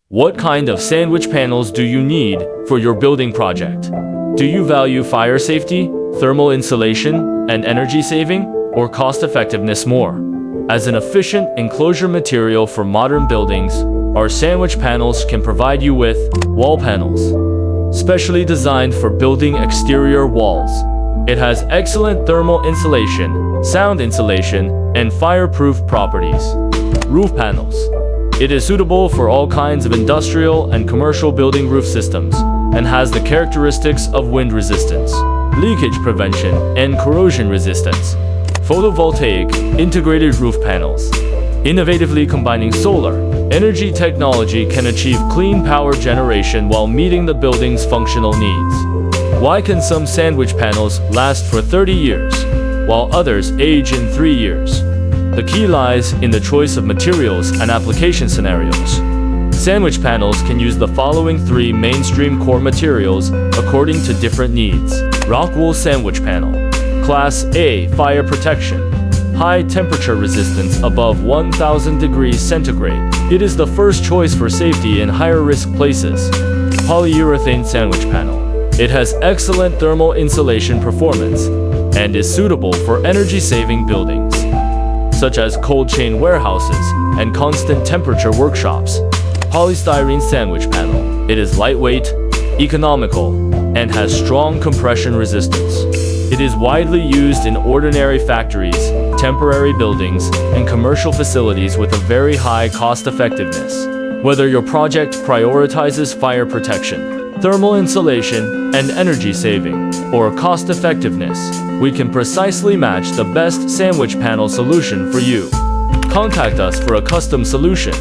What kind of sandwich panels do you need for your building project? Do you value fire safety, thermal insulation, and energy saving, or cost effectiveness more? As an efficient enclosure material for modern buildings, our sandwich panels can provide you with wall panels, specially designed for building exterior walls. It has excellent thermal insulation, sound insulation, and fireproof properties. Roof panels. It is suitable for all kinds of industrial and commercial building roof systems and has the characteristics of wind resistance, leakage prevention, and corrosion resistance. Photovoltaic integrated roof panels. Innovatively combining solar energy technology can achieve clean power generation while meeting the building's functional needs. Why can some sandwich panels last for 30 years, while others age in 3 years? The key lies in the choice of materials and application scenarios. Sandwich panels can use the following 3 mainstream core materials according to different needs. Rock wool sandwich panel. Class A fire protection. High temperature resistance above 1000 degrees centigrade. It is the first choice for safety in higher risk places. Polyurethane sandwich panel. It has excellent thermal insulation performance and is suitable for energy-saving buildings, such as cold chain warehouses and constant temperature workshops. Polystyrene sandwich panel. It is lightweight, economical, and has strong compression resistance. It is widely used in ordinary factories, temporary buildings, and commercial facilities with a very high cost effectiveness. Whether your project prioritizes fire protection, thermal insulation, and energy saving, or cost effectiveness, we can precisely match the best sandwich panel solution for you. Contact us for a custom solution.